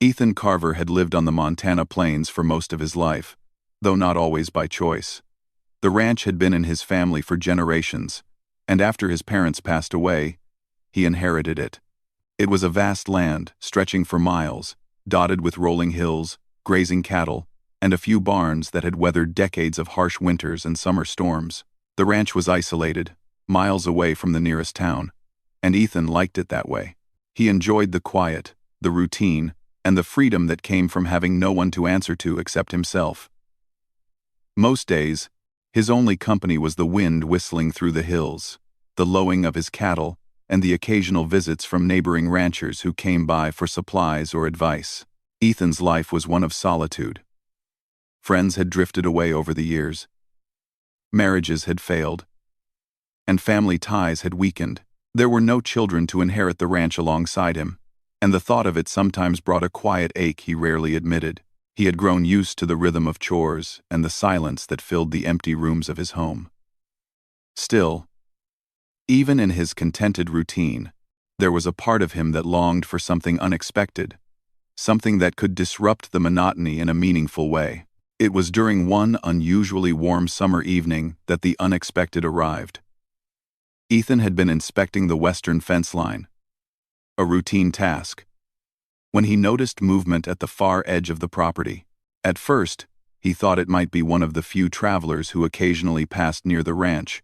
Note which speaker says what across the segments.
Speaker 1: Ethan Carver had lived on the Montana plains for most of his life, though not always by choice. The ranch had been in his family for generations, and after his parents passed away, he inherited it. It was a vast land, stretching for miles, dotted with rolling hills, grazing cattle, and a few barns that had weathered decades of harsh winters and summer storms. The ranch was isolated, miles away from the nearest town, and Ethan liked it that way. He enjoyed the quiet, the routine, and the freedom that came from having no one to answer to except himself. Most days, his only company was the wind whistling through the hills, the lowing of his cattle, and the occasional visits from neighboring ranchers who came by for supplies or advice. Ethan's life was one of solitude. Friends had drifted away over the years. Marriages had failed. And family ties had weakened. There were no children to inherit the ranch alongside him, and the thought of it sometimes brought a quiet ache he rarely admitted. He had grown used to the rhythm of chores and the silence that filled the empty rooms of his home. Still, even in his contented routine, there was a part of him that longed for something unexpected, something that could disrupt the monotony in a meaningful way. It was during one unusually warm summer evening that the unexpected arrived. Ethan had been inspecting the western fence line, a routine task, when he noticed movement at the far edge of the property. At first, he thought it might be one of the few travelers who occasionally passed near the ranch,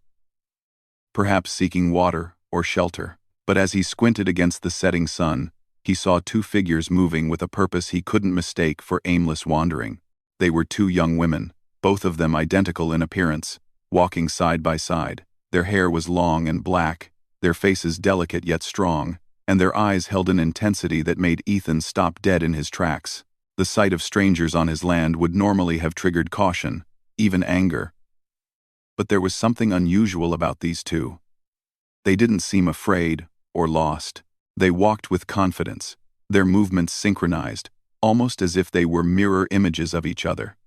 Speaker 1: perhaps seeking water or shelter. But as he squinted against the setting sun, he saw two figures moving with a purpose he couldn't mistake for aimless wandering. They were two young women, both of them identical in appearance, walking side by side. Their hair was long and black, their faces delicate yet strong, and their eyes held an intensity that made Ethan stop dead in his tracks. The sight of strangers on his land would normally have triggered caution, even anger. But there was something unusual about these two. They didn't seem afraid or lost. They walked with confidence, their movements synchronized, almost as if they were mirror images of each other.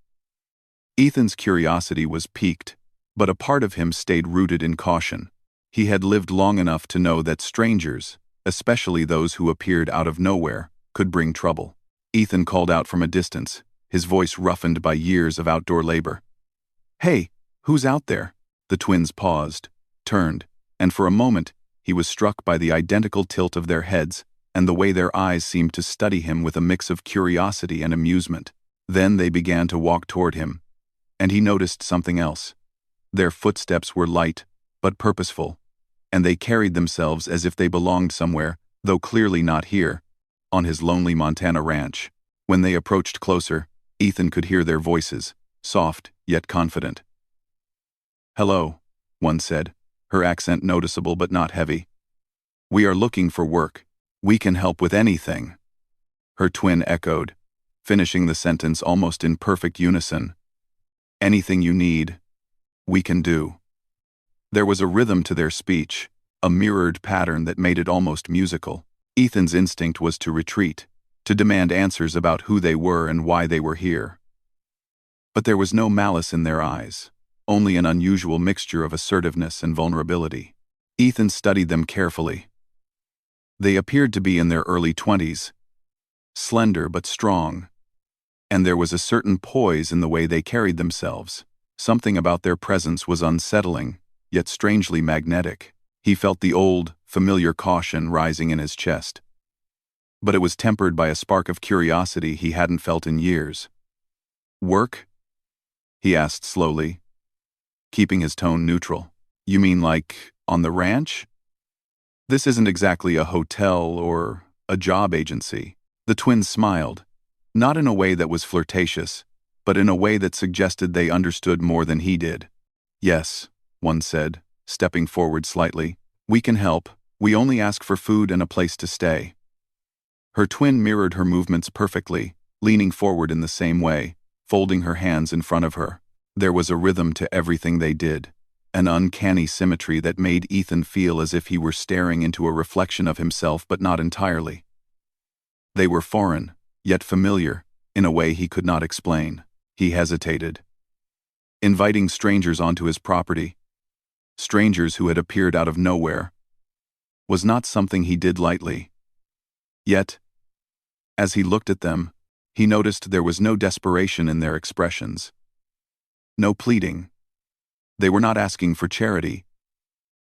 Speaker 1: Ethan's curiosity was piqued, but a part of him stayed rooted in caution. He had lived long enough to know that strangers, especially those who appeared out of nowhere, could bring trouble. Ethan called out from a distance, his voice roughened by years of outdoor labor. "Hey, who's out there?" The twins paused, turned, and for a moment, he was struck by the identical tilt of their heads and the way their eyes seemed to study him with a mix of curiosity and amusement. Then they began to walk toward him, and he noticed something else. Their footsteps were light, but purposeful, and they carried themselves as if they belonged somewhere, though clearly not here, on his lonely Montana ranch. When they approached closer, Ethan could hear their voices, soft yet confident. "Hello," one said, her accent noticeable but not heavy. "We are looking for work. We can help with anything." Her twin echoed, finishing the sentence almost in perfect unison. "Anything you need, we can do." There was a rhythm to their speech, a mirrored pattern that made it almost musical. Ethan's instinct was to retreat, to demand answers about who they were and why they were here. But there was no malice in their eyes, only an unusual mixture of assertiveness and vulnerability. Ethan studied them carefully. They appeared to be in their early 20s, slender but strong, and there was a certain poise in the way they carried themselves. Something about their presence was unsettling, yet strangely magnetic. He felt the old, familiar caution rising in his chest. But it was tempered by a spark of curiosity he hadn't felt in years. "Work?" he asked slowly, keeping his tone neutral. "You mean like, on the ranch? This isn't exactly a hotel or a job agency." The twins smiled, not in a way that was flirtatious, but in a way that suggested they understood more than he did. "Yes," one said, stepping forward slightly. "We can help. We only ask for food and a place to stay." Her twin mirrored her movements perfectly, leaning forward in the same way, folding her hands in front of her. There was a rhythm to everything they did, an uncanny symmetry that made Ethan feel as if he were staring into a reflection of himself, but not entirely. They were foreign, yet familiar, in a way he could not explain. He hesitated. Inviting strangers onto his property, strangers who had appeared out of nowhere, was not something he did lightly. Yet, As he looked at them, he noticed there was no desperation in their expressions. No pleading. They were not asking for charity.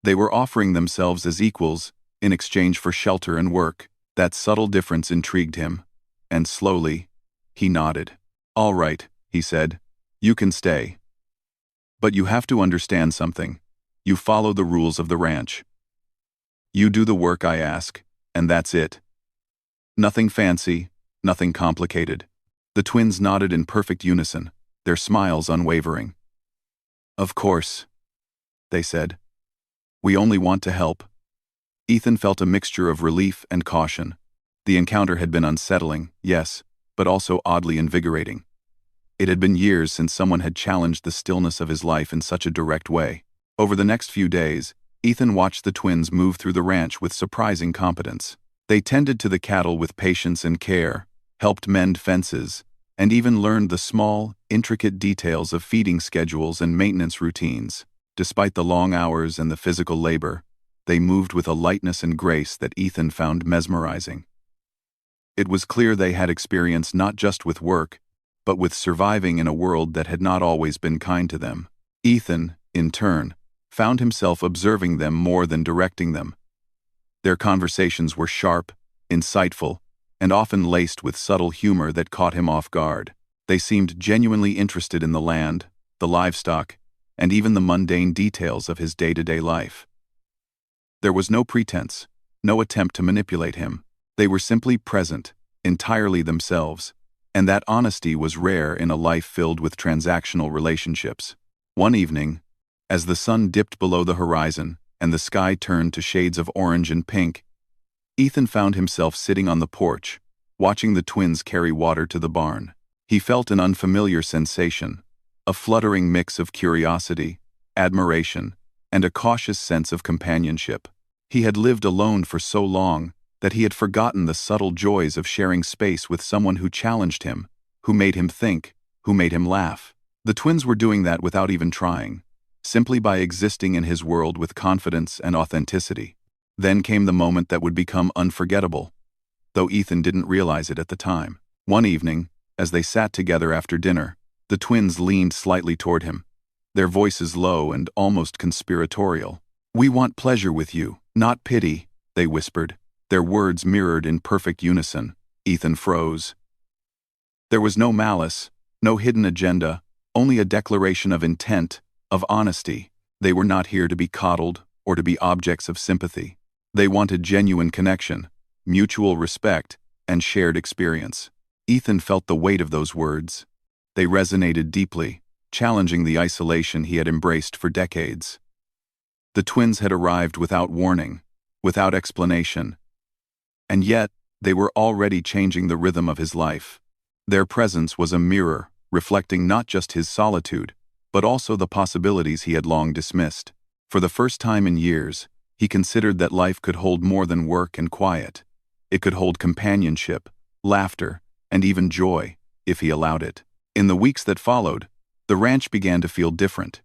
Speaker 1: They were offering themselves as equals in exchange for shelter and work. That subtle difference intrigued him, and slowly, he nodded. "All right," he said. "You can stay. But you have to understand something. You follow the rules of the ranch. You do the work I ask, and that's it. Nothing fancy, nothing complicated." The twins nodded in perfect unison, their smiles unwavering. "Of course," they said. "We only want to help." Ethan felt a mixture of relief and caution. The encounter had been unsettling, yes, but also oddly invigorating. It had been years since someone had challenged the stillness of his life in such a direct way. Over the next few days, Ethan watched the twins move through the ranch with surprising competence. They tended to the cattle with patience and care, helped mend fences, and even learned the small, intricate details of feeding schedules and maintenance routines. Despite the long hours and the physical labor, they moved with a lightness and grace that Ethan found mesmerizing. It was clear they had experience not just with work, but with surviving in a world that had not always been kind to them. Ethan, in turn, found himself observing them more than directing them. Their conversations were sharp, insightful, and often laced with subtle humor that caught him off guard. They seemed genuinely interested in the land, the livestock, and even the mundane details of his day-to-day life. There was no pretense, no attempt to manipulate him. They were simply present, entirely themselves, and that honesty was rare in a life filled with transactional relationships. One evening, as the sun dipped below the horizon and the sky turned to shades of orange and pink, Ethan found himself sitting on the porch, watching the twins carry water to the barn. He felt an unfamiliar sensation, a fluttering mix of curiosity, admiration, and a cautious sense of companionship. He had lived alone for so long that he had forgotten the subtle joys of sharing space with someone who challenged him, who made him think, who made him laugh. The twins were doing that without even trying, simply by existing in his world with confidence and authenticity. Then came the moment that would become unforgettable, though Ethan didn't realize it at the time. One evening, as they sat together after dinner, the twins leaned slightly toward him, their voices low and almost conspiratorial. "We want pleasure with you, not pity," they whispered, their words mirrored in perfect unison. Ethan froze. There was no malice, no hidden agenda, only a declaration of intent, of honesty. They were not here to be coddled or to be objects of sympathy. They wanted genuine connection, mutual respect, and shared experience. Ethan felt the weight of those words. They resonated deeply, challenging the isolation he had embraced for decades. The twins had arrived without warning, without explanation, and yet they were already changing the rhythm of his life. Their presence was a mirror, reflecting not just his solitude, but also the possibilities he had long dismissed. For the first time in years, he considered that life could hold more than work and quiet. It could hold companionship, laughter, and even joy, if he allowed it. In the weeks that followed, the ranch began to feel different.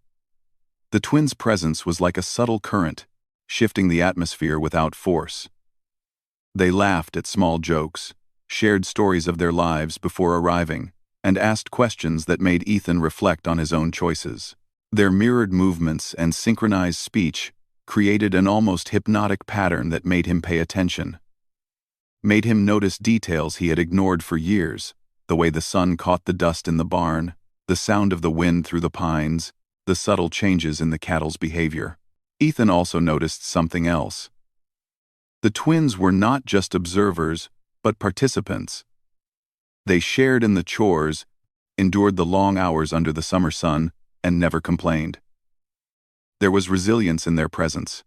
Speaker 1: The twins' presence was like a subtle current, shifting the atmosphere without force. They laughed at small jokes, shared stories of their lives before arriving, and asked questions that made Ethan reflect on his own choices. Their mirrored movements and synchronized speech created an almost hypnotic pattern that made him pay attention. Made him notice details he had ignored for years, the way the sun caught the dust in the barn, the sound of the wind through the pines, the subtle changes in the cattle's behavior. Ethan also noticed something else. The twins were not just observers, but participants. They shared in the chores, endured the long hours under the summer sun, and never complained. There was resilience in their presence,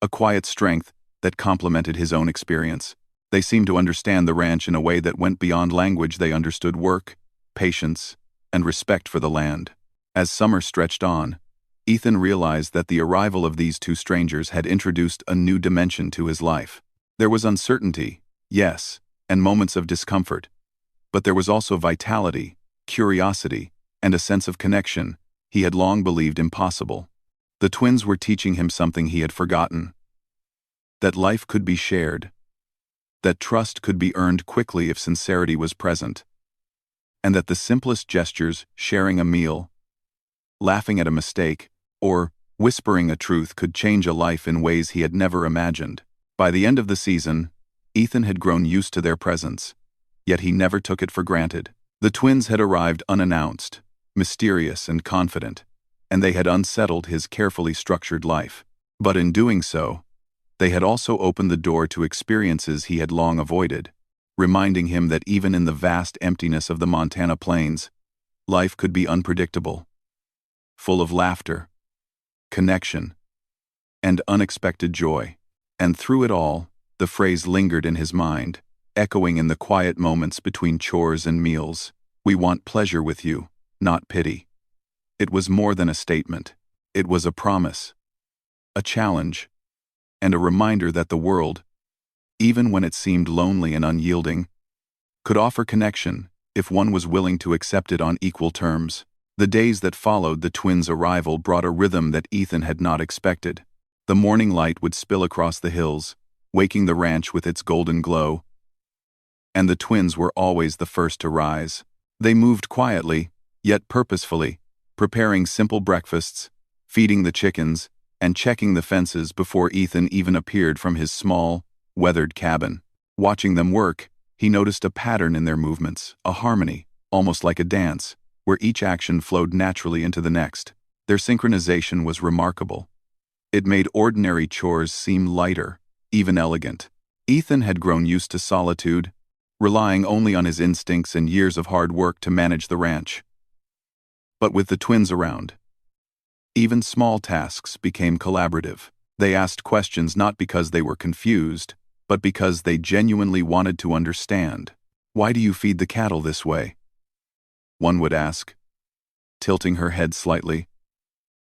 Speaker 1: a quiet strength that complemented his own experience. They seemed to understand the ranch in a way that went beyond language. They understood work, patience, and respect for the land. As summer stretched on, Ethan realized that the arrival of these two strangers had introduced a new dimension to his life. There was uncertainty, yes, and moments of discomfort, but there was also vitality, curiosity, and a sense of connection he had long believed impossible. The twins were teaching him something he had forgotten: that life could be shared, that trust could be earned quickly if sincerity was present, and that the simplest gestures, sharing a meal, laughing at a mistake, or whispering a truth could change a life in ways he had never imagined. By the end of the season, Ethan had grown used to their presence, yet he never took it for granted. The twins had arrived unannounced, mysterious and confident, and they had unsettled his carefully structured life. But in doing so, they had also opened the door to experiences he had long avoided, reminding him that even in the vast emptiness of the Montana plains, life could be unpredictable, full of laughter, connection, and unexpected joy. And through it all, the phrase lingered in his mind, echoing in the quiet moments between chores and meals, "We want pleasure with you, not pity." It was more than a statement. It was a promise, a challenge, and a reminder that the world, even when it seemed lonely and unyielding, could offer connection if one was willing to accept it on equal terms. The days that followed the twins' arrival brought a rhythm that Ethan had not expected. The morning light would spill across the hills, waking the ranch with its golden glow, and the twins were always the first to rise. They moved quietly, yet purposefully, preparing simple breakfasts, feeding the chickens, and checking the fences before Ethan even appeared from his small, weathered cabin. Watching them work, he noticed a pattern in their movements, a harmony, almost like a dance, where each action flowed naturally into the next. Their synchronization was remarkable. It made ordinary chores seem lighter, even elegant. Ethan had grown used to solitude, relying only on his instincts and years of hard work to manage the ranch. But with the twins around, even small tasks became collaborative. They asked questions not because they were confused, but because they genuinely wanted to understand. "Why do you feed the cattle this way?" one would ask, tilting her head slightly,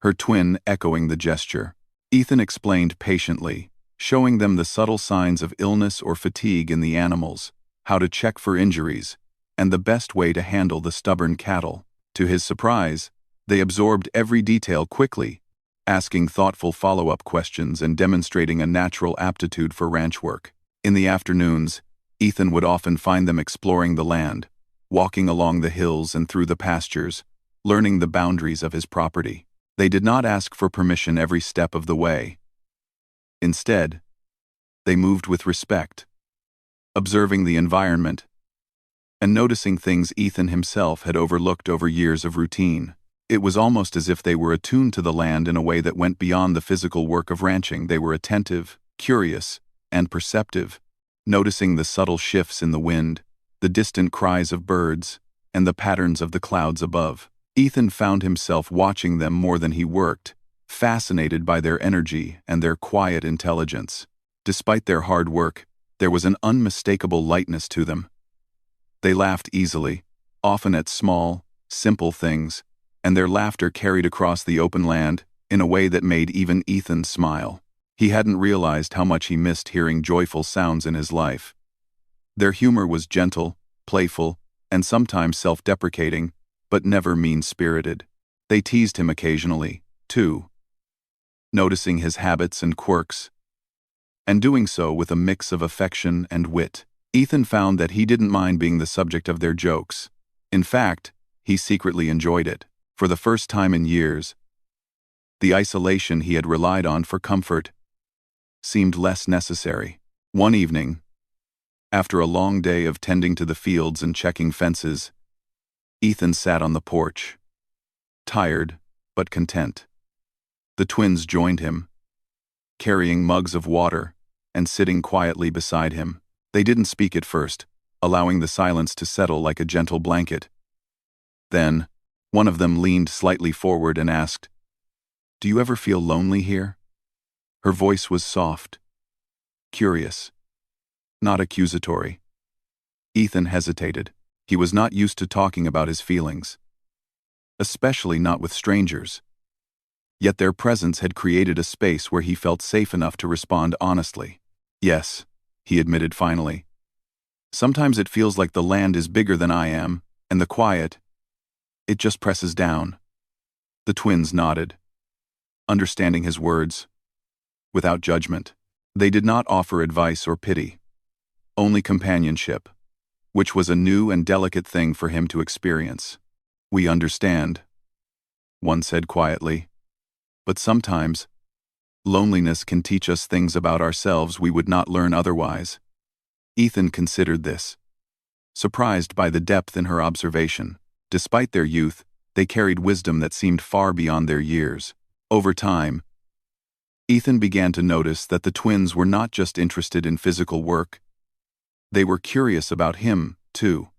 Speaker 1: her twin echoing the gesture. Ethan explained patiently, showing them the subtle signs of illness or fatigue in the animals, how to check for injuries, and the best way to handle the stubborn cattle. To his surprise, they absorbed every detail quickly, asking thoughtful follow-up questions and demonstrating a natural aptitude for ranch work. In the afternoons, Ethan would often find them exploring the land, walking along the hills and through the pastures, learning the boundaries of his property. They did not ask for permission every step of the way. Instead, they moved with respect, observing the environment and noticing things Ethan himself had overlooked over years of routine. It was almost as if they were attuned to the land in a way that went beyond the physical work of ranching. They were attentive, curious, and perceptive, noticing the subtle shifts in the wind, the distant cries of birds, and the patterns of the clouds above. Ethan found himself watching them more than he worked, fascinated by their energy and their quiet intelligence. Despite their hard work, there was an unmistakable lightness to them. They laughed easily, often at small, simple things, and their laughter carried across the open land in a way that made even Ethan smile. He hadn't realized how much he missed hearing joyful sounds in his life. Their humor was gentle, playful, and sometimes self-deprecating, but never mean-spirited. They teased him occasionally, too, noticing his habits and quirks, and doing so with a mix of affection and wit. Ethan found that he didn't mind being the subject of their jokes. In fact, he secretly enjoyed it. For the first time in years, the isolation he had relied on for comfort seemed less necessary. One evening, after a long day of tending to the fields and checking fences, Ethan sat on the porch, tired but content. The twins joined him, carrying mugs of water and sitting quietly beside him. They didn't speak at first, allowing the silence to settle like a gentle blanket. Then, one of them leaned slightly forward and asked, "Do you ever feel lonely here?" Her voice was soft, curious, not accusatory. Ethan hesitated. He was not used to talking about his feelings, especially not with strangers. Yet their presence had created a space where he felt safe enough to respond honestly. "Yes," he admitted finally. "Sometimes it feels like the land is bigger than I am, and the quiet, it just presses down." The twins nodded, understanding his words, without judgment. They did not offer advice or pity. only companionship, which was a new and delicate thing for him to experience. "We understand," one said quietly. "But sometimes, loneliness can teach us things about ourselves we would not learn otherwise." Ethan considered this, surprised by the depth in her observation. Despite their youth, they carried wisdom that seemed far beyond their years. Over time, Ethan began to notice that the twins were not just interested in physical work. They were curious about him, too.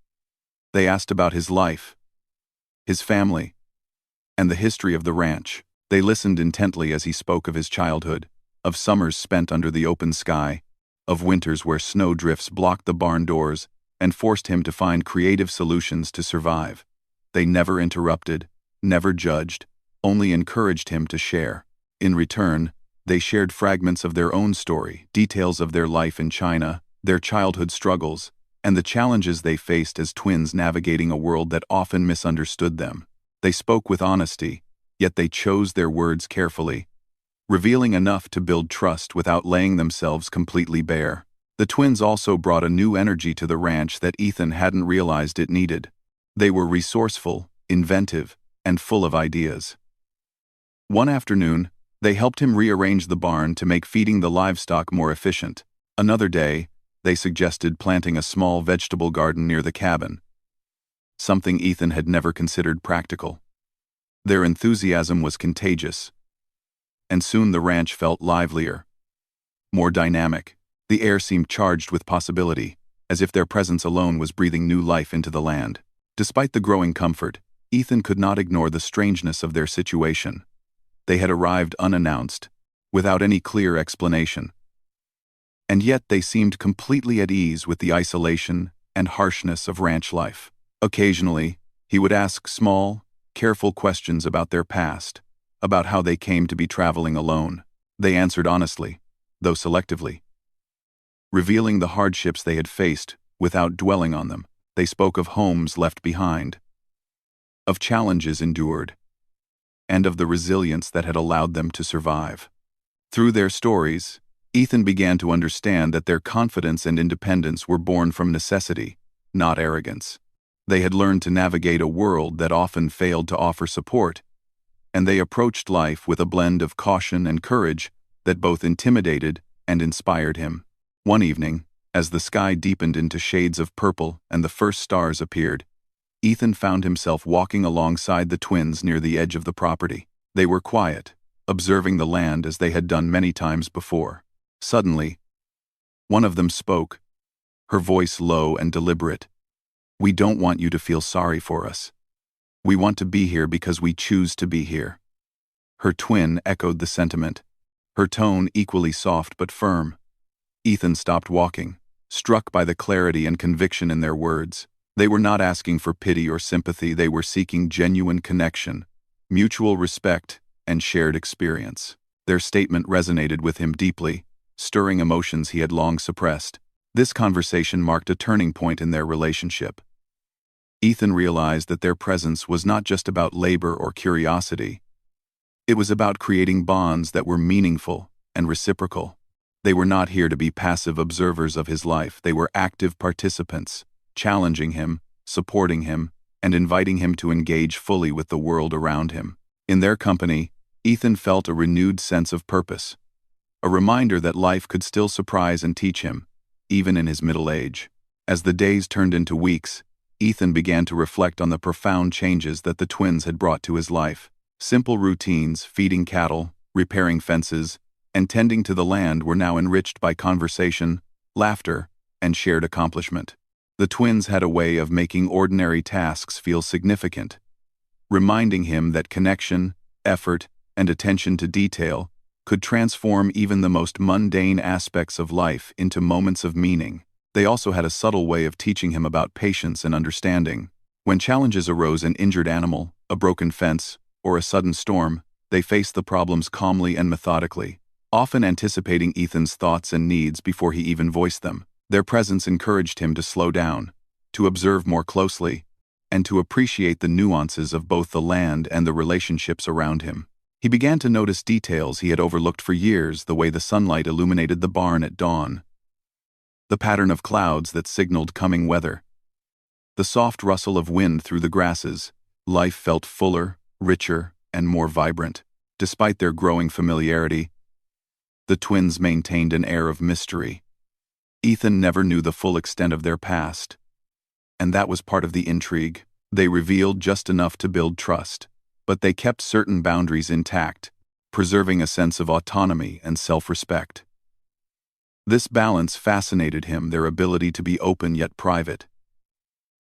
Speaker 1: They asked about his life, his family, and the history of the ranch. They listened intently as he spoke of his childhood, of summers spent under the open sky, of winters where snow drifts blocked the barn doors and forced him to find creative solutions to survive. They never interrupted, never judged, only encouraged him to share. In return, they shared fragments of their own story, details of their life in China, their childhood struggles, and the challenges they faced as twins navigating a world that often misunderstood them. They spoke with honesty, yet they chose their words carefully, revealing enough to build trust without laying themselves completely bare. The twins also brought a new energy to the ranch that Ethan hadn't realized it needed. They were resourceful, inventive, and full of ideas. One afternoon, they helped him rearrange the barn to make feeding the livestock more efficient. Another day, they suggested planting a small vegetable garden near the cabin, something Ethan had never considered practical. Their enthusiasm was contagious, and soon the ranch felt livelier, more dynamic. The air seemed charged with possibility, as if their presence alone was breathing new life into the land. Despite the growing comfort, Ethan could not ignore the strangeness of their situation. They had arrived unannounced, without any clear explanation. And yet they seemed completely at ease with the isolation and harshness of ranch life. Occasionally, he would ask small, careful questions about their past, about how they came to be traveling alone. They answered honestly, though selectively, revealing the hardships they had faced without dwelling on them. They spoke of homes left behind, of challenges endured, and of the resilience that had allowed them to survive. Through their stories, Ethan began to understand that their confidence and independence were born from necessity, not arrogance. They had learned to navigate a world that often failed to offer support, and they approached life with a blend of caution and courage that both intimidated and inspired him. One evening, as the sky deepened into shades of purple and the first stars appeared, Ethan found himself walking alongside the twins near the edge of the property. They were quiet, observing the land as they had done many times before. Suddenly, one of them spoke, her voice low and deliberate. "We don't want you to feel sorry for us. We want to be here because we choose to be here." Her twin echoed the sentiment, her tone equally soft but firm. Ethan stopped walking, struck by the clarity and conviction in their words. They were not asking for pity or sympathy, they were seeking genuine connection, mutual respect, and shared experience. Their statement resonated with him deeply, stirring emotions he had long suppressed. This conversation marked a turning point in their relationship. Ethan realized that their presence was not just about labor or curiosity. It was about creating bonds that were meaningful and reciprocal. They were not here to be passive observers of his life, they were active participants, challenging him, supporting him, and inviting him to engage fully with the world around him. In their company, Ethan felt a renewed sense of purpose, a reminder that life could still surprise and teach him, even in his middle age. As the days turned into weeks, Ethan began to reflect on the profound changes that the twins had brought to his life. Simple routines, feeding cattle, repairing fences, and tending to the land were now enriched by conversation, laughter, and shared accomplishment. The twins had a way of making ordinary tasks feel significant, reminding him that connection, effort, and attention to detail could transform even the most mundane aspects of life into moments of meaning. They also had a subtle way of teaching him about patience and understanding. When challenges arose, an injured animal, a broken fence, or a sudden storm, they faced the problems calmly and methodically, often anticipating Ethan's thoughts and needs before he even voiced them. Their presence encouraged him to slow down, to observe more closely, and to appreciate the nuances of both the land and the relationships around him. He began to notice details he had overlooked for years, the way the sunlight illuminated the barn at dawn, the pattern of clouds that signaled coming weather, the soft rustle of wind through the grasses. Life felt fuller, richer, and more vibrant. Despite their growing familiarity, the twins maintained an air of mystery. Ethan never knew the full extent of their past, and that was part of the intrigue. They revealed just enough to build trust, but they kept certain boundaries intact, preserving a sense of autonomy and self-respect. This balance fascinated him, their ability to be open yet private,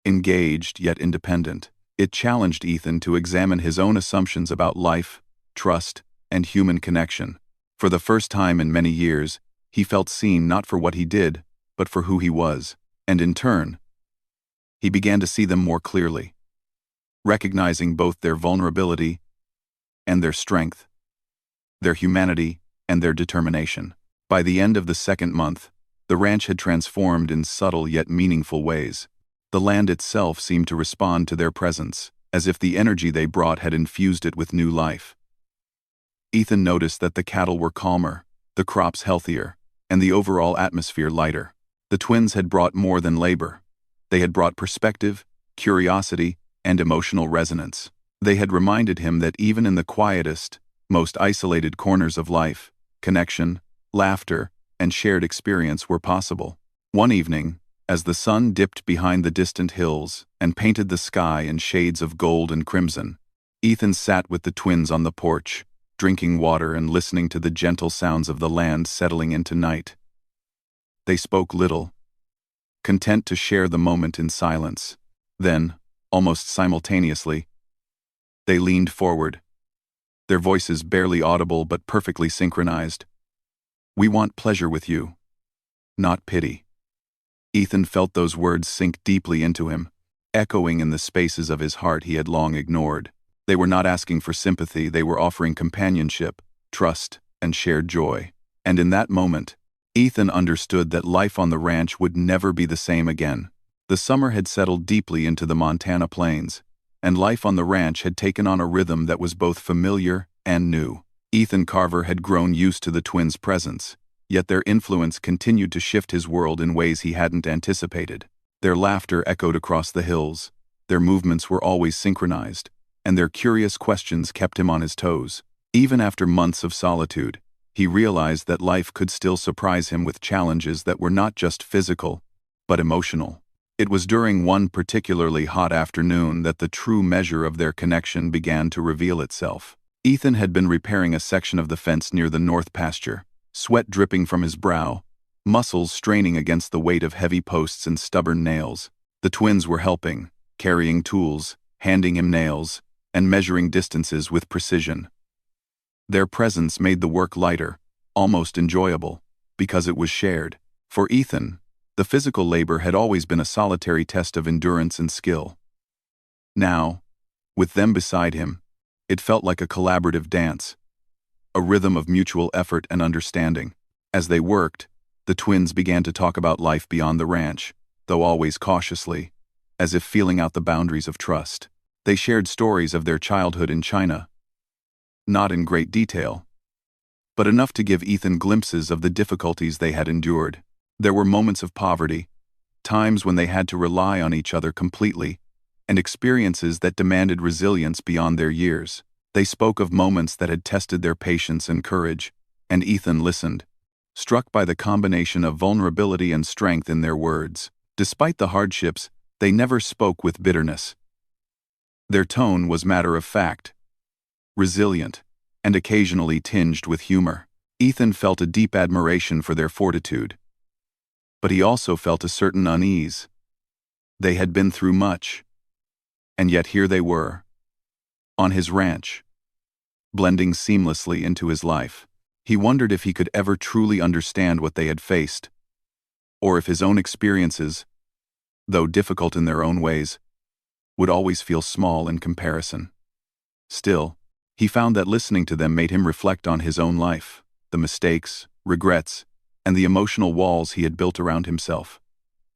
Speaker 1: engaged yet independent. It challenged Ethan to examine his own assumptions about life, trust, and human connection. For the first time in many years, he felt seen not for what he did, but for who he was, and in turn, he began to see them more clearly, recognizing both their vulnerability and their strength, their humanity and their determination. By the end of the second month, the ranch had transformed in subtle yet meaningful ways. The land itself seemed to respond to their presence, as if the energy they brought had infused it with new life. Ethan noticed that the cattle were calmer, the crops healthier, and the overall atmosphere lighter. The twins had brought more than labor. They had brought perspective, curiosity, and emotional resonance. They had reminded him that even in the quietest, most isolated corners of life, connection, laughter, and shared experience were possible. One evening, as the sun dipped behind the distant hills and painted the sky in shades of gold and crimson, Ethan sat with the twins on the porch, drinking water and listening to the gentle sounds of the land settling into night. They spoke little, content to share the moment in silence. Then, almost simultaneously, they leaned forward, their voices barely audible but perfectly synchronized. "We want pleasure with you, not pity." Ethan felt those words sink deeply into him, echoing in the spaces of his heart he had long ignored. They were not asking for sympathy, they were offering companionship, trust, and shared joy. And in that moment, Ethan understood that life on the ranch would never be the same again. The summer had settled deeply into the Montana plains, and life on the ranch had taken on a rhythm that was both familiar and new. Ethan Carver had grown used to the twins' presence, yet their influence continued to shift his world in ways he hadn't anticipated. Their laughter echoed across the hills, their movements were always synchronized, and their curious questions kept him on his toes. Even after months of solitude, he realized that life could still surprise him with challenges that were not just physical, but emotional. It was during one particularly hot afternoon that the true measure of their connection began to reveal itself. Ethan had been repairing a section of the fence near the north pasture, sweat dripping from his brow, muscles straining against the weight of heavy posts and stubborn nails. The twins were helping, carrying tools, handing him nails, and measuring distances with precision. Their presence made the work lighter, almost enjoyable, because it was shared. For Ethan, the physical labor had always been a solitary test of endurance and skill. Now, with them beside him, it felt like a collaborative dance, a rhythm of mutual effort and understanding. As they worked, the twins began to talk about life beyond the ranch, though always cautiously, as if feeling out the boundaries of trust. They shared stories of their childhood in China, not in great detail, but enough to give Ethan glimpses of the difficulties they had endured. There were moments of poverty, times when they had to rely on each other completely, and experiences that demanded resilience beyond their years. They spoke of moments that had tested their patience and courage, and Ethan listened, struck by the combination of vulnerability and strength in their words. Despite the hardships, they never spoke with bitterness. Their tone was matter-of-fact, resilient, and occasionally tinged with humor. Ethan felt a deep admiration for their fortitude, but he also felt a certain unease. They had been through much, and yet here they were, on his ranch, blending seamlessly into his life. He wondered if he could ever truly understand what they had faced, or if his own experiences, though difficult in their own ways, would always feel small in comparison. Still, he found that listening to them made him reflect on his own life, the mistakes, regrets, and the emotional walls he had built around himself.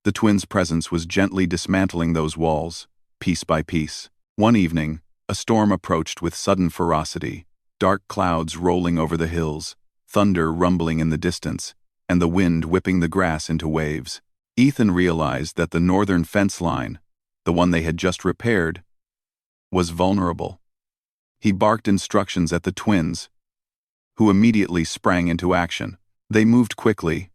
Speaker 1: The twins' presence was gently dismantling those walls, piece by piece. One evening, a storm approached with sudden ferocity, dark clouds rolling over the hills, thunder rumbling in the distance, and the wind whipping the grass into waves. Ethan realized that the northern fence line, the one they had just repaired, was vulnerable. He barked instructions at the twins, who immediately sprang into action. They moved quickly,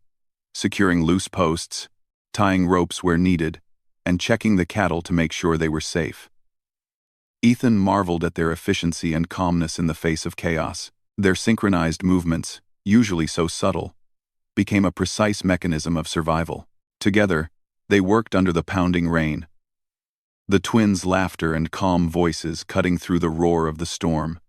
Speaker 1: securing loose posts, tying ropes where needed, and checking the cattle to make sure they were safe. Ethan marveled at their efficiency and calmness in the face of chaos. Their synchronized movements, usually so subtle, became a precise mechanism of survival. Together, they worked under the pounding rain, the twins' laughter and calm voices cutting through the roar of the storm,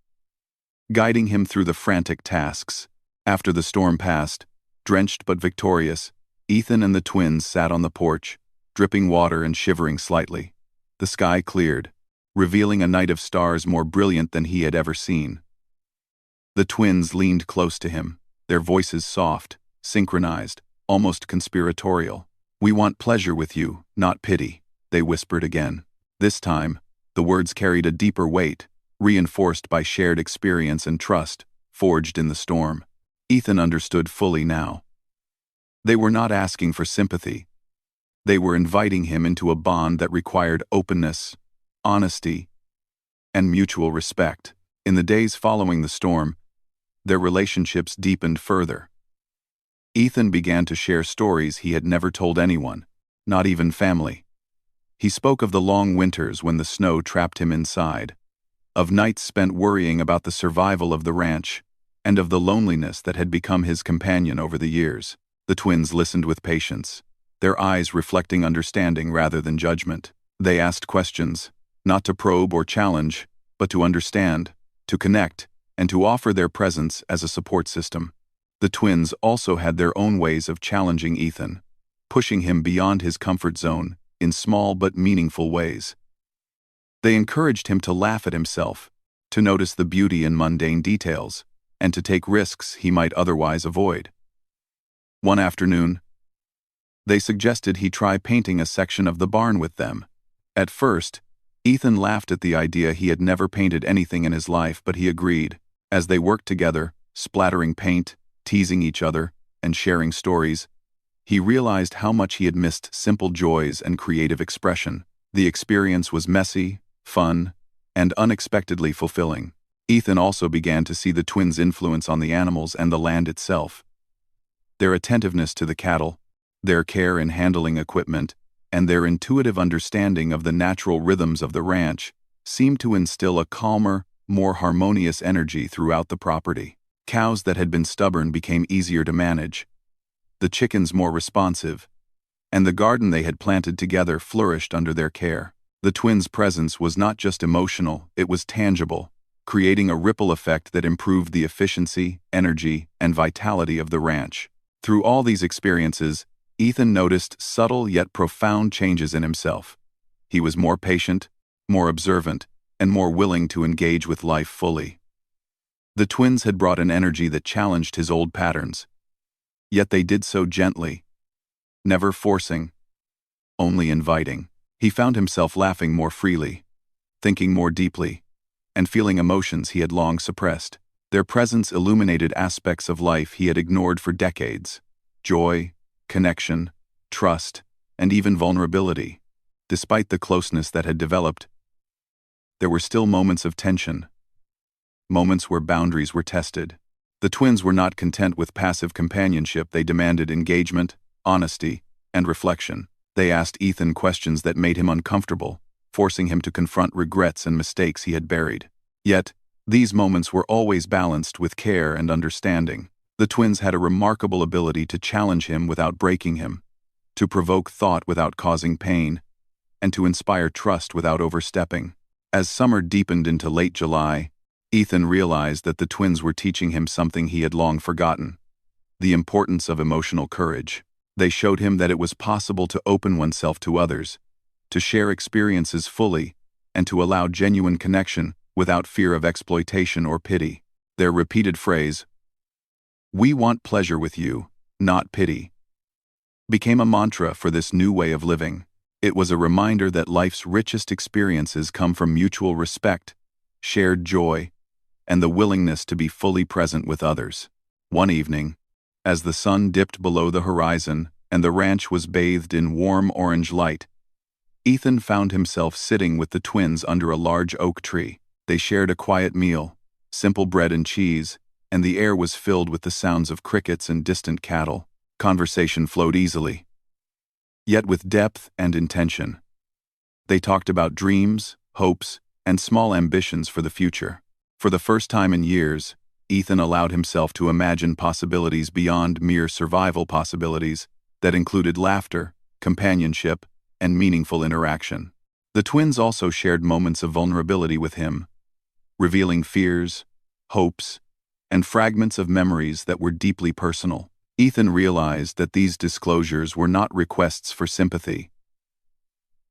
Speaker 1: guiding him through the frantic tasks. After the storm passed, drenched but victorious, Ethan and the twins sat on the porch, dripping water and shivering slightly. The sky cleared, revealing a night of stars more brilliant than he had ever seen. The twins leaned close to him, their voices soft, synchronized, almost conspiratorial. "We want pleasure with you, not pity," they whispered again. This time, the words carried a deeper weight, reinforced by shared experience and trust, forged in the storm. Ethan understood fully now. They were not asking for sympathy. They were inviting him into a bond that required openness, honesty, and mutual respect. In the days following the storm, their relationships deepened further. Ethan began to share stories he had never told anyone, not even family. He spoke of the long winters when the snow trapped him inside, of nights spent worrying about the survival of the ranch, and of the loneliness that had become his companion over the years. The twins listened with patience, their eyes reflecting understanding rather than judgment. They asked questions, not to probe or challenge, but to understand, to connect, and to offer their presence as a support system. The twins also had their own ways of challenging Ethan, pushing him beyond his comfort zone in small but meaningful ways. They encouraged him to laugh at himself, to notice the beauty in mundane details, and to take risks he might otherwise avoid. One afternoon, they suggested he try painting a section of the barn with them. At first, Ethan laughed at the idea. He had never painted anything in his life, but he agreed. As they worked together, splattering paint, teasing each other, and sharing stories, he realized how much he had missed simple joys and creative expression. The experience was messy, fun, and unexpectedly fulfilling. Ethan also began to see the twins' influence on the animals and the land itself. Their attentiveness to the cattle, their care in handling equipment, and their intuitive understanding of the natural rhythms of the ranch seemed to instill a calmer, more harmonious energy throughout the property. Cows that had been stubborn became easier to manage, the chickens more responsive, and the garden they had planted together flourished under their care. The twins' presence was not just emotional, it was tangible, creating a ripple effect that improved the efficiency, energy, and vitality of the ranch. Through all these experiences, Ethan noticed subtle yet profound changes in himself. He was more patient, more observant, and more willing to engage with life fully. The twins had brought an energy that challenged his old patterns, yet they did so gently, never forcing, only inviting. He found himself laughing more freely, thinking more deeply, and feeling emotions he had long suppressed. Their presence illuminated aspects of life he had ignored for decades: joy, connection, trust, and even vulnerability. Despite the closeness that had developed, there were still moments of tension, moments where boundaries were tested. The twins were not content with passive companionship. They demanded engagement, honesty, and reflection. They asked Ethan questions that made him uncomfortable, forcing him to confront regrets and mistakes he had buried. Yet, these moments were always balanced with care and understanding. The twins had a remarkable ability to challenge him without breaking him, to provoke thought without causing pain, and to inspire trust without overstepping. As summer deepened into late July, Ethan realized that the twins were teaching him something he had long forgotten: the importance of emotional courage. They showed him that it was possible to open oneself to others, to share experiences fully, and to allow genuine connection without fear of exploitation or pity. Their repeated phrase, "We want pleasure with you, not pity," became a mantra for this new way of living. It was a reminder that life's richest experiences come from mutual respect, shared joy, and the willingness to be fully present with others. One evening, As the sun dipped below the horizon and the ranch was bathed in warm orange light, Ethan found himself sitting with the twins under a large oak tree. They shared a quiet meal, simple bread and cheese, and the air was filled with the sounds of crickets and distant cattle. Conversation flowed easily, yet with depth and intention. They talked about dreams, hopes, and small ambitions for the future. For the first time in years, Ethan allowed himself to imagine possibilities beyond mere survival possibilities that included laughter, companionship, and meaningful interaction. The twins also shared moments of vulnerability with him, revealing fears, hopes, and fragments of memories that were deeply personal. Ethan realized that these disclosures were not requests for sympathy.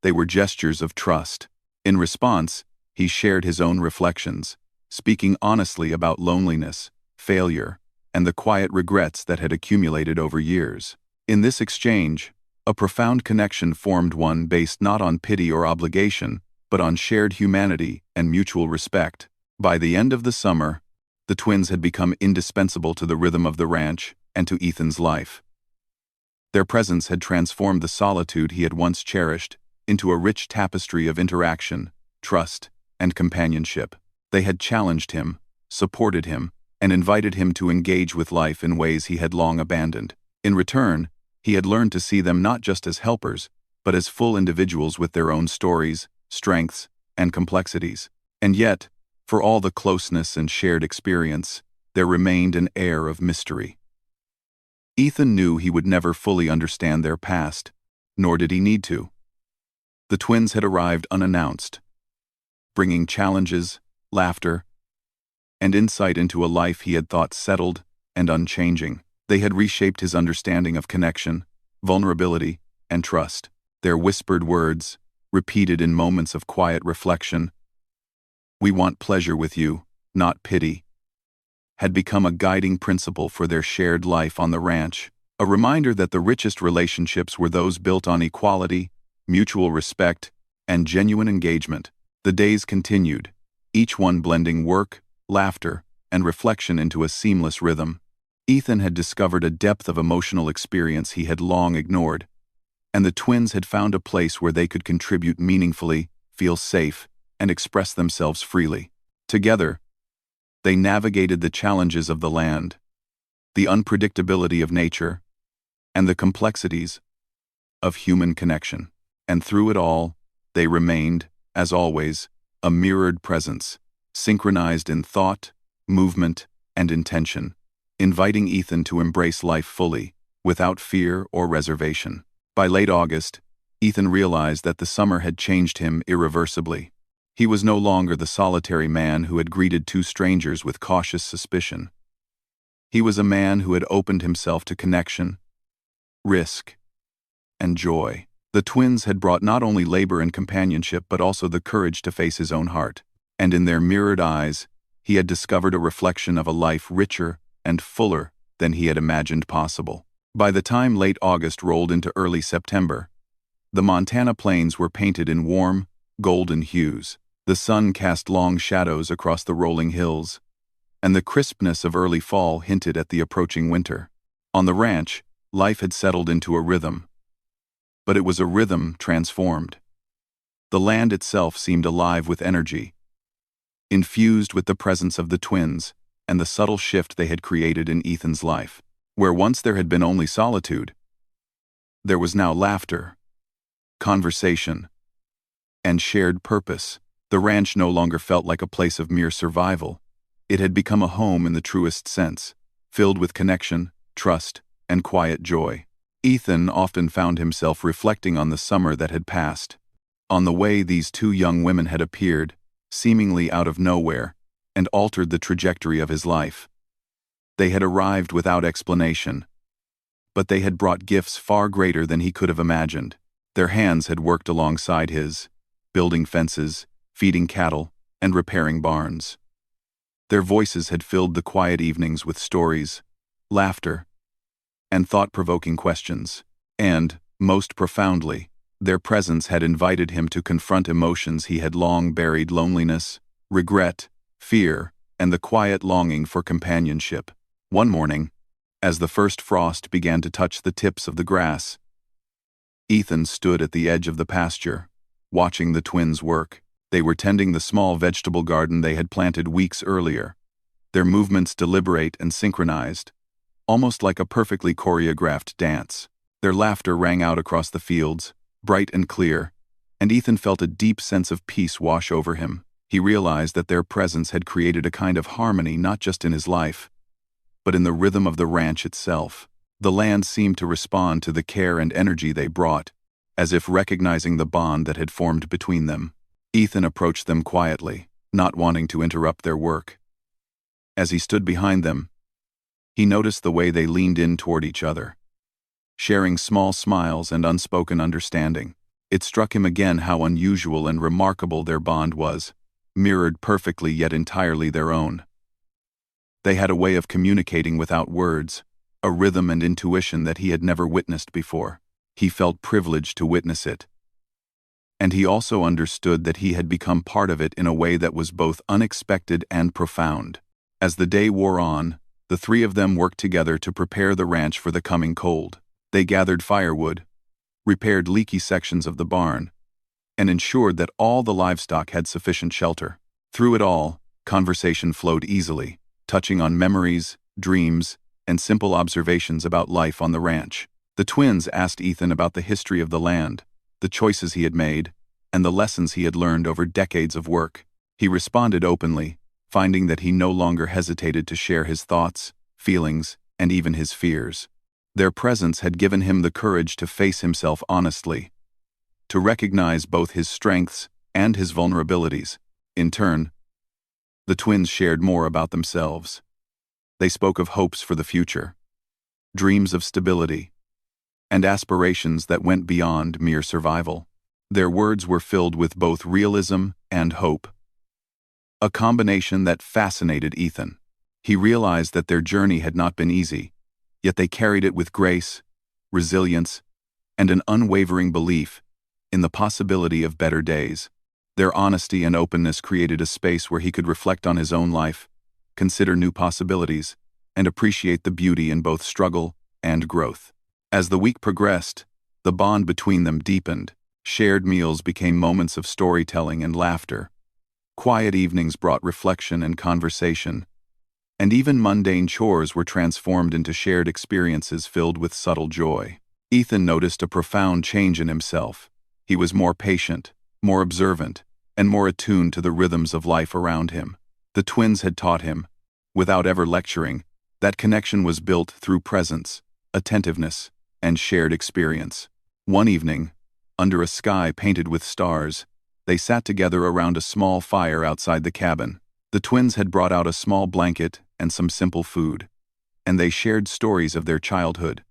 Speaker 1: They were gestures of trust. In response, he shared his own reflections, speaking honestly about loneliness, failure, and the quiet regrets that had accumulated over years. In this exchange, a profound connection formed, one based not on pity or obligation, but on shared humanity and mutual respect. By the end of the summer, the twins had become indispensable to the rhythm of the ranch and to Ethan's life. Their presence had transformed the solitude he had once cherished into a rich tapestry of interaction, trust, and companionship. They had challenged him, supported him, and invited him to engage with life in ways he had long abandoned. In return, he had learned to see them not just as helpers, but as full individuals with their own stories, strengths, and complexities. And yet, for all the closeness and shared experience, there remained an air of mystery. Ethan knew he would never fully understand their past, nor did he need to. The twins had arrived unannounced, bringing challenges, laughter, and insight into a life he had thought settled and unchanging. They had reshaped his understanding of connection, vulnerability, and trust. Their whispered words, repeated in moments of quiet reflection, "We want pleasure with you, not pity," had become a guiding principle for their shared life on the ranch, a reminder that the richest relationships were those built on equality, mutual respect, and genuine engagement. The days continued, each one blending work, laughter, and reflection into a seamless rhythm. Ethan had discovered a depth of emotional experience he had long ignored, and the twins had found a place where they could contribute meaningfully, feel safe, and express themselves freely. Together, they navigated the challenges of the land, the unpredictability of nature, and the complexities of human connection. And through it all, they remained, as always, a mirrored presence, synchronized in thought, movement, and intention, inviting Ethan to embrace life fully, without fear or reservation. By late August, Ethan realized that the summer had changed him irreversibly. He was no longer the solitary man who had greeted two strangers with cautious suspicion. He was a man who had opened himself to connection, risk, and joy. The twins had brought not only labor and companionship but also the courage to face his own heart. And in their mirrored eyes, he had discovered a reflection of a life richer and fuller than he had imagined possible. By the time late August rolled into early September, the Montana plains were painted in warm, golden hues. The sun cast long shadows across the rolling hills, and the crispness of early fall hinted at the approaching winter. On the ranch, life had settled into a rhythm, but it was a rhythm transformed. The land itself seemed alive with energy, infused with the presence of the twins and the subtle shift they had created in Ethan's life. Where once there had been only solitude, there was now laughter, conversation, and shared purpose. The ranch no longer felt like a place of mere survival. It had become a home in the truest sense, filled with connection, trust, and quiet joy. Ethan often found himself reflecting on the summer that had passed, on the way these two young women had appeared, seemingly out of nowhere, and altered the trajectory of his life. They had arrived without explanation, but they had brought gifts far greater than he could have imagined. Their hands had worked alongside his, building fences, feeding cattle, and repairing barns. Their voices had filled the quiet evenings with stories, laughter, and thought-provoking questions. And, most profoundly, their presence had invited him to confront emotions he had long buried: loneliness, regret, fear, and the quiet longing for companionship. One morning, As the first frost began to touch the tips of the grass, Ethan stood at the edge of the pasture, watching the twins work. They were tending the small vegetable garden they had planted weeks earlier, their movements deliberate and synchronized, almost like a perfectly choreographed dance. Their laughter rang out across the fields, bright and clear, and Ethan felt a deep sense of peace wash over him. He realized that their presence had created a kind of harmony not just in his life, but in the rhythm of the ranch itself. The land seemed to respond to the care and energy they brought, as if recognizing the bond that had formed between them. Ethan approached them quietly, not wanting to interrupt their work. As he stood behind them, he noticed the way they leaned in toward each other, sharing small smiles and unspoken understanding. It struck him again how unusual and remarkable their bond was, mirrored perfectly yet entirely their own. They had a way of communicating without words, a rhythm and intuition that he had never witnessed before. He felt privileged to witness it. And he also understood that he had become part of it in a way that was both unexpected and profound. As the day wore on, the three of them worked together to prepare the ranch for the coming cold. They gathered firewood, repaired leaky sections of the barn, and ensured that all the livestock had sufficient shelter. Through it all, conversation flowed easily, touching on memories, dreams, and simple observations about life on the ranch. The twins asked Ethan about the history of the land, the choices he had made, and the lessons he had learned over decades of work. He responded openly, finding that he no longer hesitated to share his thoughts, feelings, and even his fears. Their presence had given him the courage to face himself honestly, to recognize both his strengths and his vulnerabilities. In turn, the twins shared more about themselves. They spoke of hopes for the future, dreams of stability, and aspirations that went beyond mere survival. Their words were filled with both realism and hope, a combination that fascinated Ethan. He realized that their journey had not been easy, yet they carried it with grace, resilience, and an unwavering belief in the possibility of better days. Their honesty and openness created a space where he could reflect on his own life, consider new possibilities, and appreciate the beauty in both struggle and growth. As the week progressed, the bond between them deepened. Shared meals became moments of storytelling and laughter. Quiet evenings brought reflection and conversation, and even mundane chores were transformed into shared experiences filled with subtle joy. Ethan noticed a profound change in himself. He was more patient, more observant, and more attuned to the rhythms of life around him. The twins had taught him, without ever lecturing, that connection was built through presence, attentiveness, and shared experience. One evening, under a sky painted with stars, they sat together around a small fire outside the cabin. The twins had brought out a small blanket and some simple food, and they shared stories of their childhood,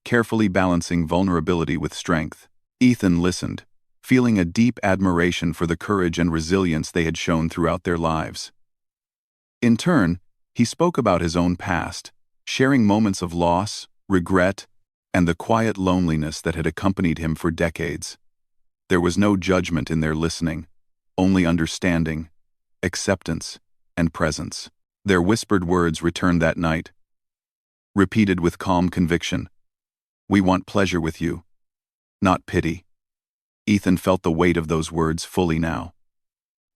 Speaker 1: carefully balancing vulnerability with strength. Ethan listened, feeling a deep admiration for the courage and resilience they had shown throughout their lives. In turn, he spoke about his own past, sharing moments of loss, regret, and the quiet loneliness that had accompanied him for decades. There was no judgment in their listening, only understanding, acceptance, and presence. Their whispered words returned that night, repeated with calm conviction. "We want pleasure with you, not pity." Ethan felt the weight of those words fully now.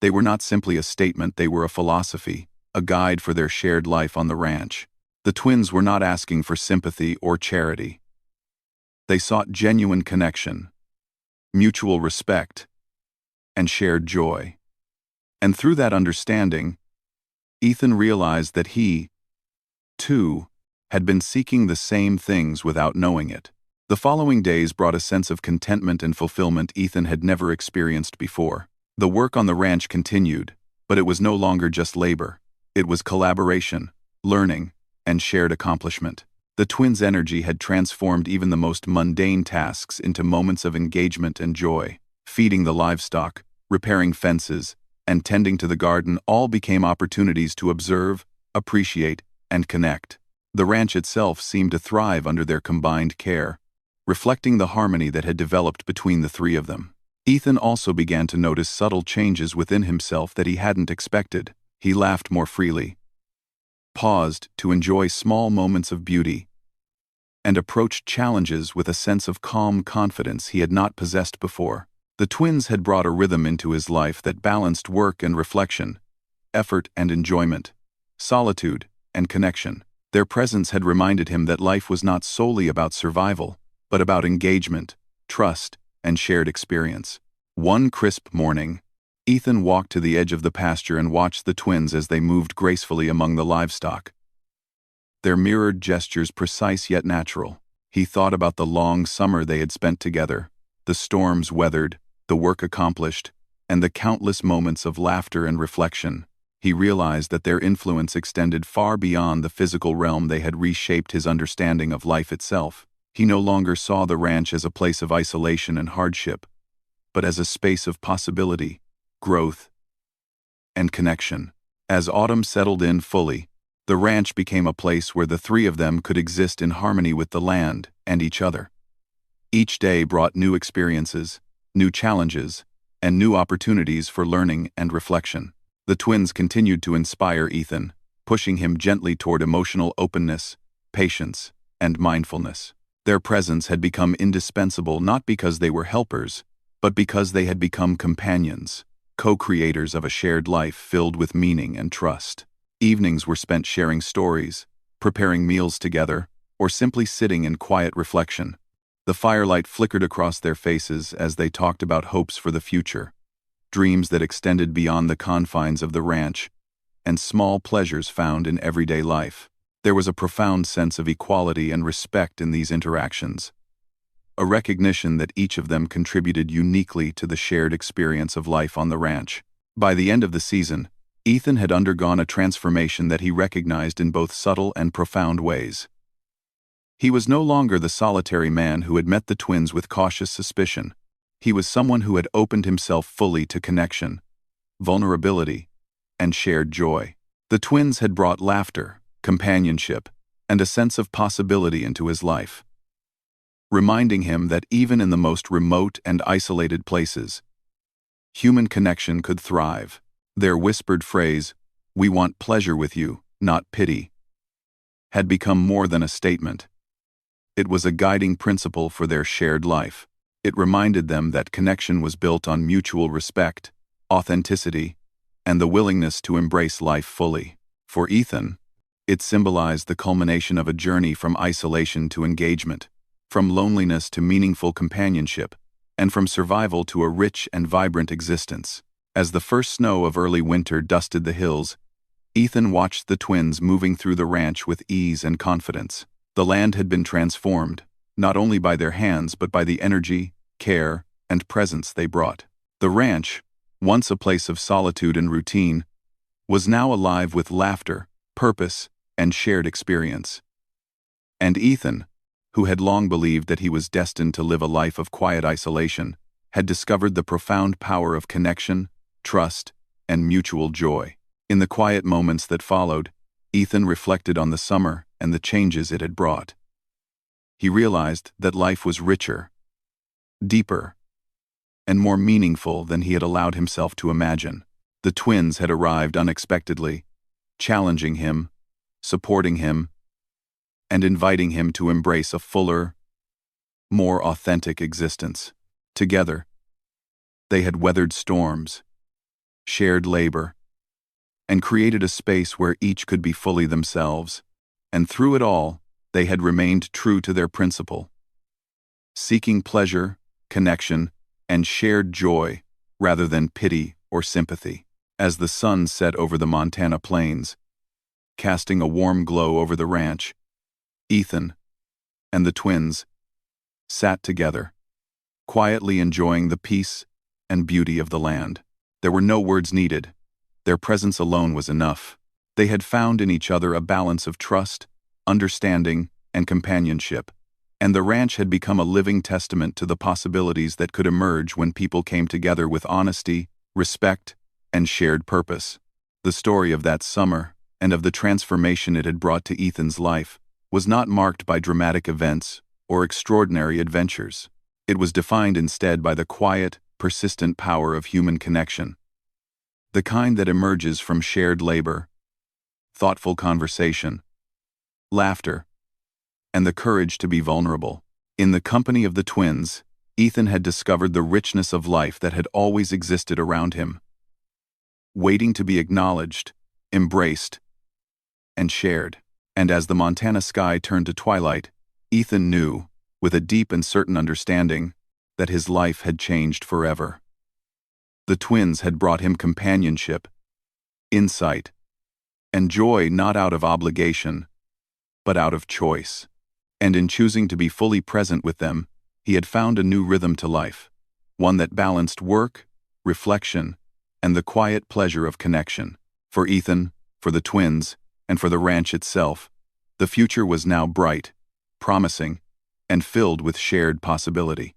Speaker 1: They were not simply a statement, they were a philosophy, a guide for their shared life on the ranch. The twins were not asking for sympathy or charity. They sought genuine connection, mutual respect, and shared joy. And through that understanding, Ethan realized that he, too, had been seeking the same things without knowing it. The following days brought a sense of contentment and fulfillment Ethan had never experienced before. The work on the ranch continued, but it was no longer just labor. It was collaboration, learning, and shared accomplishment. The twins' energy had transformed even the most mundane tasks into moments of engagement and joy. Feeding the livestock, repairing fences, and tending to the garden all became opportunities to observe, appreciate, and connect. The ranch itself seemed to thrive under their combined care, reflecting the harmony that had developed between the three of them. Ethan also began to notice subtle changes within himself that he hadn't expected. He laughed more freely, paused to enjoy small moments of beauty, and approached challenges with a sense of calm confidence he had not possessed before. The twins had brought a rhythm into his life that balanced work and reflection, effort and enjoyment, solitude and connection. Their presence had reminded him that life was not solely about survival, but about engagement, trust, and shared experience. One crisp morning, Ethan walked to the edge of the pasture and watched the twins as they moved gracefully among the livestock. Their mirrored gestures precise yet natural. He thought about the long summer they had spent together, the storms weathered, the work accomplished, and the countless moments of laughter and reflection. He realized that their influence extended far beyond the physical realm. They had reshaped his understanding of life itself. He no longer saw the ranch as a place of isolation and hardship, but as a space of possibility, growth, and connection. As autumn settled in fully, the ranch became a place where the three of them could exist in harmony with the land and each other. Each day brought new experiences, new challenges, and new opportunities for learning and reflection. The twins continued to inspire Ethan, pushing him gently toward emotional openness, patience, and mindfulness. Their presence had become indispensable not because they were helpers, but because they had become companions, co-creators of a shared life filled with meaning and trust. Evenings were spent sharing stories, preparing meals together, or simply sitting in quiet reflection. The firelight flickered across their faces as they talked about hopes for the future, dreams that extended beyond the confines of the ranch, and small pleasures found in everyday life. There was a profound sense of equality and respect in these interactions, a recognition that each of them contributed uniquely to the shared experience of life on the ranch. By the end of the season, Ethan had undergone a transformation that he recognized in both subtle and profound ways. He was no longer the solitary man who had met the twins with cautious suspicion. He was someone who had opened himself fully to connection, vulnerability, and shared joy. The twins had brought laughter, companionship, and a sense of possibility into his life, reminding him that even in the most remote and isolated places, human connection could thrive. Their whispered phrase, "We want pleasure with you, not pity," had become more than a statement. It was a guiding principle for their shared life. It reminded them that connection was built on mutual respect, authenticity, and the willingness to embrace life fully. For Ethan, it symbolized the culmination of a journey from isolation to engagement, from loneliness to meaningful companionship, and from survival to a rich and vibrant existence. As the first snow of early winter dusted the hills, Ethan watched the twins moving through the ranch with ease and confidence. The land had been transformed, not only by their hands but by the energy, care, and presence they brought. The ranch, once a place of solitude and routine, was now alive with laughter, purpose, and shared experience. And Ethan, who had long believed that he was destined to live a life of quiet isolation, had discovered the profound power of connection, trust, and mutual joy. In the quiet moments that followed, Ethan reflected on the summer and the changes it had brought. He realized that life was richer, deeper, and more meaningful than he had allowed himself to imagine. The twins had arrived unexpectedly, challenging him, supporting him, and inviting him to embrace a fuller, more authentic existence. Together, they had weathered storms, shared labor, and created a space where each could be fully themselves. And through it all, they had remained true to their principle, seeking pleasure, connection, and shared joy rather than pity or sympathy. As the sun set over the Montana plains, casting a warm glow over the ranch, Ethan and the twins sat together, quietly enjoying the peace and beauty of the land. There were no words needed. Their presence alone was enough. They had found in each other a balance of trust, understanding, and companionship, and the ranch had become a living testament to the possibilities that could emerge when people came together with honesty, respect, and shared purpose. The story of that summer, and of the transformation it had brought to Ethan's life, was not marked by dramatic events or extraordinary adventures. It was defined instead by the quiet, persistent power of human connection, the kind that emerges from shared labor, thoughtful conversation, laughter, and the courage to be vulnerable. In the company of the twins, Ethan had discovered the richness of life that had always existed around him, waiting to be acknowledged, embraced, and shared. And as the Montana sky turned to twilight, Ethan knew, with a deep and certain understanding, that his life had changed forever. The twins had brought him companionship, insight, and joy not out of obligation, but out of choice. And in choosing to be fully present with them, he had found a new rhythm to life, one that balanced work, reflection, and the quiet pleasure of connection. For Ethan, for the twins, and for the ranch itself, the future was now bright, promising, and filled with shared possibility.